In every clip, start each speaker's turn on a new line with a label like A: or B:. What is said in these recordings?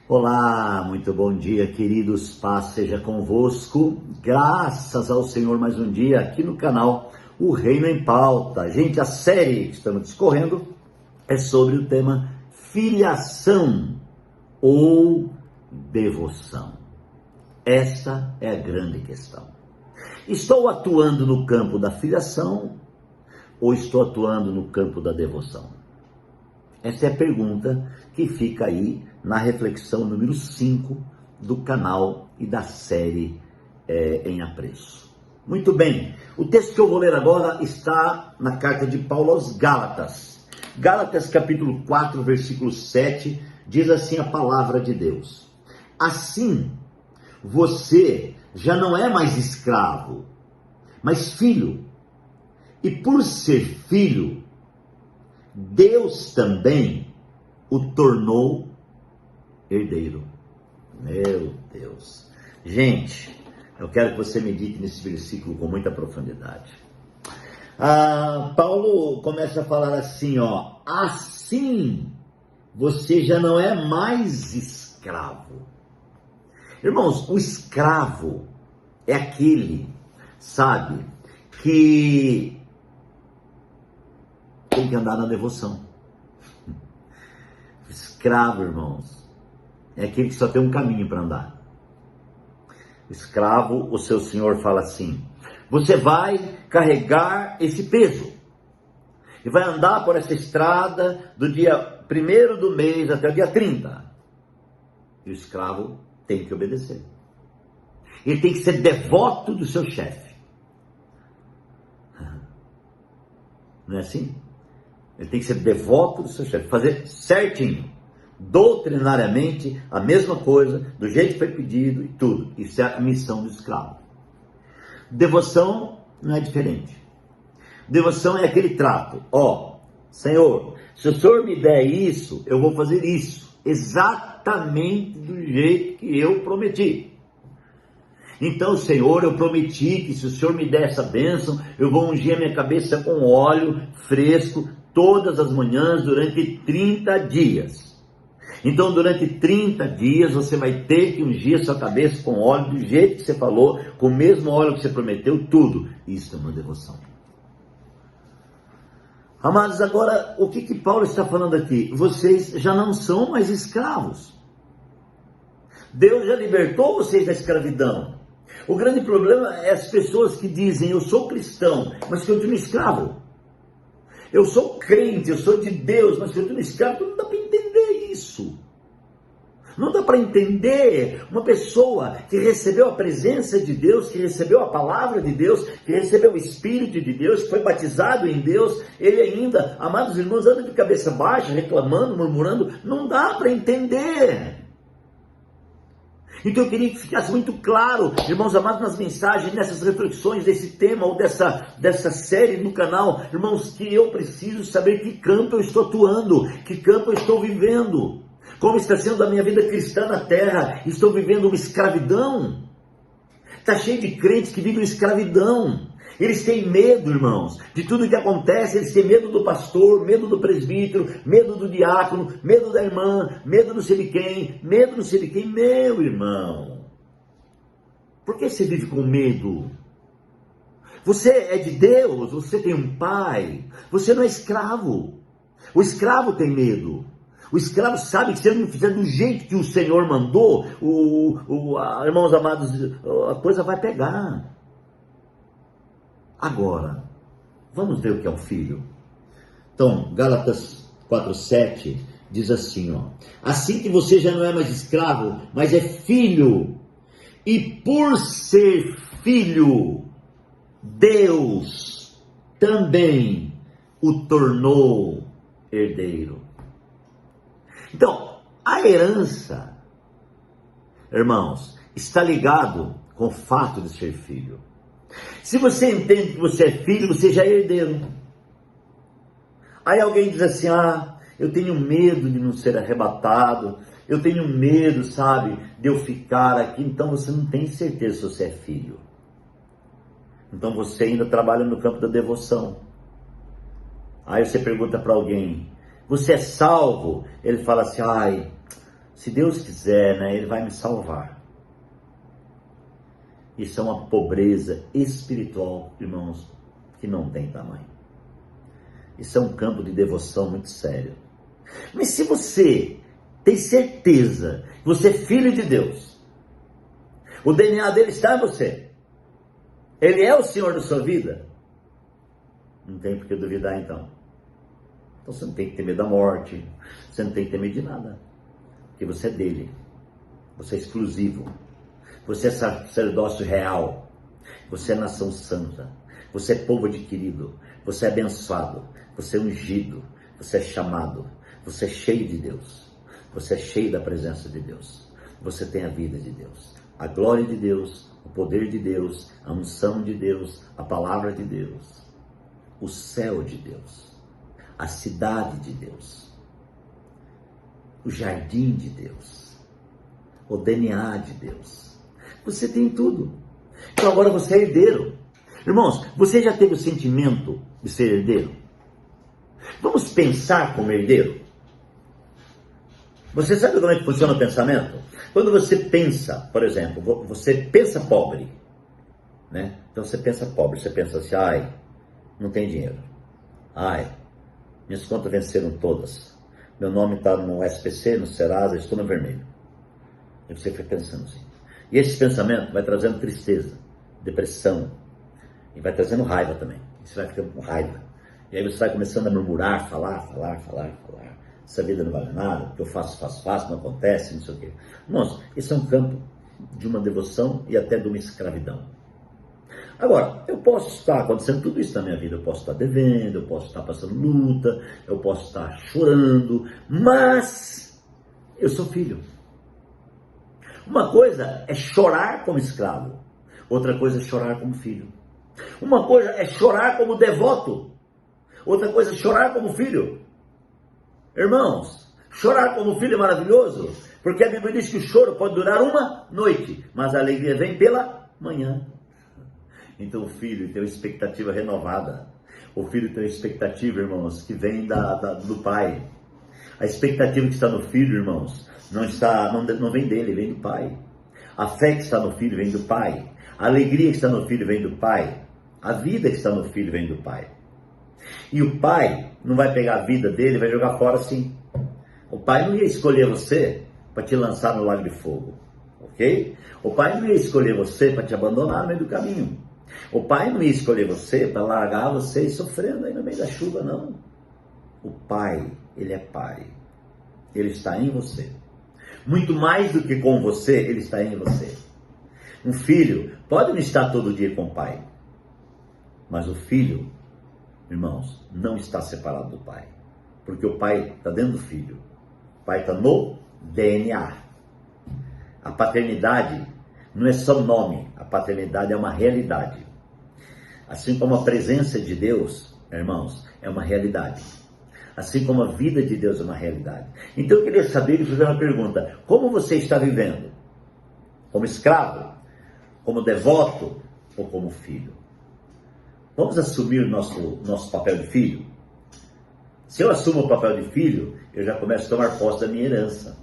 A: Olá, muito bom dia, queridos, paz seja convosco, graças ao Senhor mais um dia aqui no canal O Reino em Pauta. Gente, a série que estamos discorrendo é sobre o tema filiação ou devoção. Esta é a grande questão. Estou atuando no campo da filiação ou estou atuando no campo da devoção? Essa é a pergunta que fica aí na reflexão número 5 do canal e da série em apreço. Muito bem, o texto que eu vou ler agora está na carta de Paulo aos Gálatas. Gálatas capítulo 4, versículo 7, diz assim a palavra de Deus. Assim, você já não é mais escravo, mas filho. E por ser filho, Deus também o tornou herdeiro. Meu Deus. Gente, eu quero que você medite nesse versículo com muita profundidade. Paulo começa a falar assim, assim você já não é mais escravo. Irmãos, o escravo é aquele, sabe, que tem que andar na devoção. Escravo, irmãos, é aquele que só tem um caminho para andar. Escravo, o seu senhor fala assim, você vai carregar esse peso e vai andar por essa estrada do dia 1º do mês até o dia 30. E o escravo tem que obedecer. Ele tem que ser devoto do seu chefe. Não é assim? Ele tem que ser devoto do seu chefe, fazer certinho, doutrinariamente, a mesma coisa, do jeito que foi pedido e tudo. Isso é a missão do escravo. Devoção não é diferente. Devoção é aquele trato, Senhor, se o Senhor me der isso, eu vou fazer isso, exatamente do jeito que eu prometi. Então, Senhor, eu prometi que se o Senhor me der essa bênção, eu vou ungir a minha cabeça com óleo fresco todas as manhãs durante 30 dias. Então, durante 30 dias, você vai ter que ungir a sua cabeça com óleo do jeito que você falou, com o mesmo óleo que você prometeu, tudo. Isso é uma devoção. Amados, agora, o que Paulo está falando aqui? Vocês já não são mais escravos. Deus já libertou vocês da escravidão. O grande problema é as pessoas que dizem, eu sou cristão, mas que eu continuo escravo. Eu sou crente, eu sou de Deus, mas que eu continuo escravo. Não dá para entender isso. Não dá para entender uma pessoa que recebeu a presença de Deus, que recebeu a palavra de Deus, que recebeu o Espírito de Deus, que foi batizado em Deus, ele ainda, amados irmãos, anda de cabeça baixa, reclamando, murmurando. Não dá para entender. Então eu queria que ficasse muito claro, irmãos amados, nas mensagens, nessas reflexões desse tema ou dessa série no canal, irmãos, que eu preciso saber que campo eu estou atuando, que campo eu estou vivendo, como está sendo a minha vida cristã na terra. Estou vivendo uma escravidão? Está cheio de crentes que vivem escravidão. Eles têm medo, irmãos, de tudo que acontece. Eles têm medo do pastor, medo do presbítero, medo do diácono, medo da irmã, medo não sei de quem, medo não sei de quem. Meu irmão, por que você vive com medo? Você é de Deus, você tem um pai, você não é escravo. O escravo tem medo. O escravo sabe que se ele não fizer do jeito que o Senhor mandou, irmãos amados, a coisa vai pegar. Agora, vamos ver o que é um filho. Então, Gálatas 4:7 diz assim, assim que você já não é mais escravo, mas é filho, e por ser filho, Deus também o tornou herdeiro. Então, a herança, irmãos, está ligado com o fato de ser filho. Se você entende que você é filho, você já é herdeiro. Aí alguém diz assim, eu tenho medo de não ser arrebatado, eu tenho medo, sabe, de eu ficar aqui. Então você não tem certeza se você é filho. Então você ainda trabalha no campo da devoção. Aí você pergunta para alguém, você é salvo? Ele fala assim, Se Deus quiser, né, Ele vai me salvar. Isso é uma pobreza espiritual, irmãos, que não tem tamanho. Isso é um campo de devoção muito sério. Mas se você tem certeza que você é filho de Deus, o DNA dele está em você, Ele é o Senhor da sua vida, não tem por que duvidar então. Então você não tem que ter medo da morte, você não tem que ter medo de nada, porque você é dele, você é exclusivo, você é sacerdócio real, você é nação santa, você é povo adquirido, você é abençoado, você é ungido, você é chamado, você é cheio de Deus, você é cheio da presença de Deus, você tem a vida de Deus, a glória de Deus, o poder de Deus, a unção de Deus, a palavra de Deus, o céu de Deus, a cidade de Deus, o jardim de Deus, o DNA de Deus. Você tem tudo. Então agora você é herdeiro. Irmãos, você já teve o sentimento de ser herdeiro? Vamos pensar como herdeiro? Você sabe como é que funciona o pensamento? Quando você pensa, por exemplo, você pensa pobre, né? Então você pensa pobre, você pensa assim, ai, não tem dinheiro. Ai, minhas contas venceram todas. Meu nome está no SPC, no Serasa, estou no vermelho. E você foi pensando assim. E esse pensamento vai trazendo tristeza, depressão, e vai trazendo raiva também. E você vai ficando com raiva. E aí você vai começando a murmurar, falar. Essa vida não vale nada, o que eu faço, não acontece, não sei o quê. Nossa, esse é um campo de uma devoção e até de uma escravidão. Agora, eu posso estar acontecendo tudo isso na minha vida, eu posso estar devendo, eu posso estar passando luta, eu posso estar chorando, mas eu sou filho. Uma coisa é chorar como escravo, outra coisa é chorar como filho. Uma coisa é chorar como devoto, outra coisa é chorar como filho. Irmãos, chorar como filho é maravilhoso, porque a Bíblia diz que o choro pode durar uma noite, mas a alegria vem pela manhã. Então o filho tem uma expectativa renovada. O filho tem uma expectativa, irmãos, que vem do pai. A expectativa que está no filho, irmãos, não vem dele, vem do pai. A fé que está no filho vem do pai. A alegria que está no filho vem do pai. A vida que está no filho vem do pai. E o pai não vai pegar a vida dele e vai jogar fora assim. O pai não ia escolher você para te lançar no lago de fogo. Ok? O pai não ia escolher você para te abandonar no meio do caminho. O pai não ia escolher você para largar você e sofrendo aí no meio da chuva, não. O pai, ele é pai. Ele está em você. Muito mais do que com você, ele está em você. Um filho pode não estar todo dia com o pai, mas o filho, irmãos, não está separado do pai, porque o pai está dentro do filho. O pai está no DNA. A paternidade não é só nome, a paternidade é uma realidade. Assim como a presença de Deus, irmãos, é uma realidade. Assim como a vida de Deus é uma realidade. Então eu queria saber e fazer uma pergunta: como você está vivendo? Como escravo? Como devoto? Ou como filho? Vamos assumir o nosso papel de filho? Se eu assumo o papel de filho, eu já começo a tomar posse da minha herança.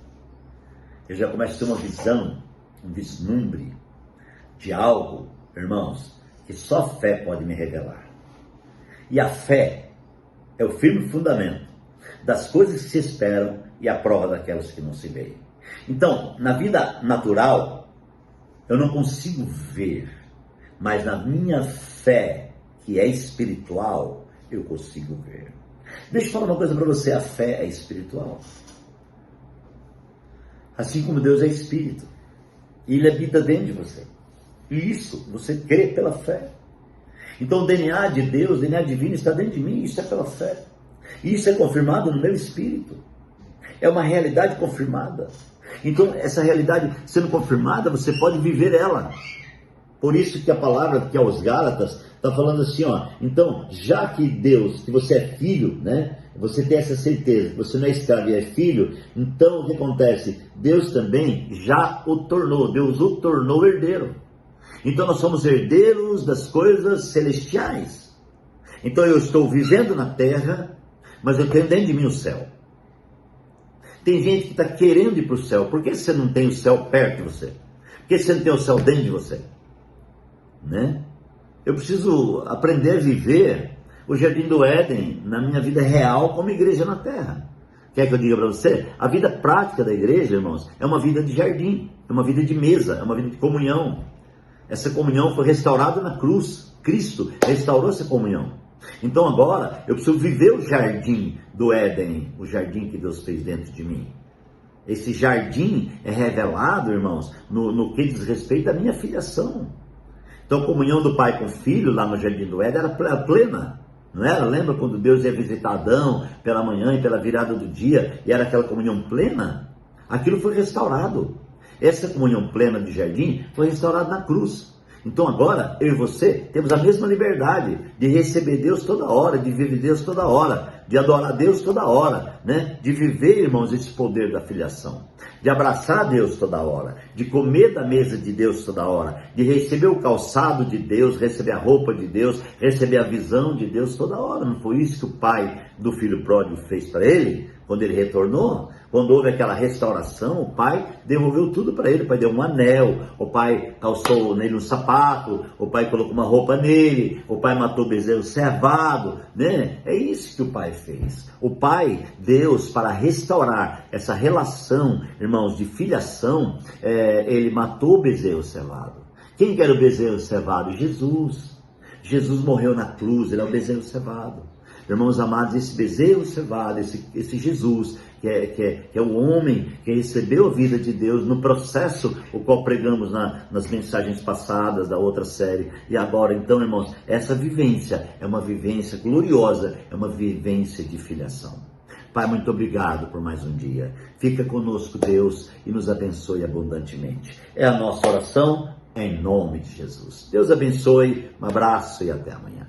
A: Eu já começo a ter uma visão, um vislumbre de algo, irmãos, que só a fé pode me revelar. E a fé é o firme fundamento das coisas que se esperam e a prova daquelas que não se veem. Então, na vida natural, eu não consigo ver, mas na minha fé, que é espiritual, eu consigo ver. Deixa eu falar uma coisa para você: a fé é espiritual. Assim como Deus é espírito, e Ele habita dentro de você. E isso, você crê pela fé. Então o DNA de Deus, o DNA divino está dentro de mim, isso é pela fé. E isso é confirmado no meu espírito. É uma realidade confirmada. Então essa realidade sendo confirmada, você pode viver ela. Por isso que a palavra que aos Gálatas está falando assim, ó. Então, já que Deus, que você é filho, né? Você tem essa certeza, que você não é escravo e é filho. Então o que acontece? Deus também já o tornou, Deus o tornou herdeiro. Então nós somos herdeiros das coisas celestiais. Então eu estou vivendo na terra, mas eu tenho dentro de mim o céu. Tem gente que está querendo ir para o céu. Por que você não tem o céu perto de você? Por que você não tem o céu dentro de você? Né? Eu preciso aprender a viver o Jardim do Éden na minha vida real como igreja na terra. Quer que eu diga para você? A vida prática da igreja, irmãos, é uma vida de jardim, é uma vida de mesa, é uma vida de comunhão. Essa comunhão foi restaurada na cruz. Cristo restaurou essa comunhão. Então agora eu preciso viver o jardim do Éden, o jardim que Deus fez dentro de mim. Esse jardim é revelado, irmãos, no que diz respeito à minha filiação. Então a comunhão do pai com o filho lá no jardim do Éden era plena. Não era? Lembra quando Deus ia visitar Adão pela manhã e pela virada do dia, e era aquela comunhão plena? Aquilo foi restaurado. Essa comunhão plena de jardim foi restaurada na cruz. Então agora, eu e você temos a mesma liberdade de receber Deus toda hora, de viver Deus toda hora, de adorar Deus toda hora, né? De viver, irmãos, esse poder da filiação, de abraçar Deus toda hora, de comer da mesa de Deus toda hora, de receber o calçado de Deus, receber a roupa de Deus, receber a visão de Deus toda hora. Não foi isso que o pai do filho pródigo fez para ele? Quando ele retornou, quando houve aquela restauração, o pai devolveu tudo para ele. O pai deu um anel, o pai calçou nele um sapato, o pai colocou uma roupa nele, o pai matou o bezerro cevado, né? É isso que o pai fez. O pai, Deus, para restaurar essa relação, irmãos, de filiação, ele matou o bezerro cevado. Quem que era o bezerro cevado? Jesus. Jesus morreu na cruz, ele é o bezerro cevado. Irmãos amados, esse bezerro cevado, esse Jesus, que é o homem que recebeu a vida de Deus no processo, o qual pregamos nas mensagens passadas da outra série. E agora, então, irmãos, essa vivência é uma vivência gloriosa, é uma vivência de filiação. Pai, muito obrigado por mais um dia. Fica conosco, Deus, e nos abençoe abundantemente. É a nossa oração, em nome de Jesus. Deus abençoe, um abraço e até amanhã.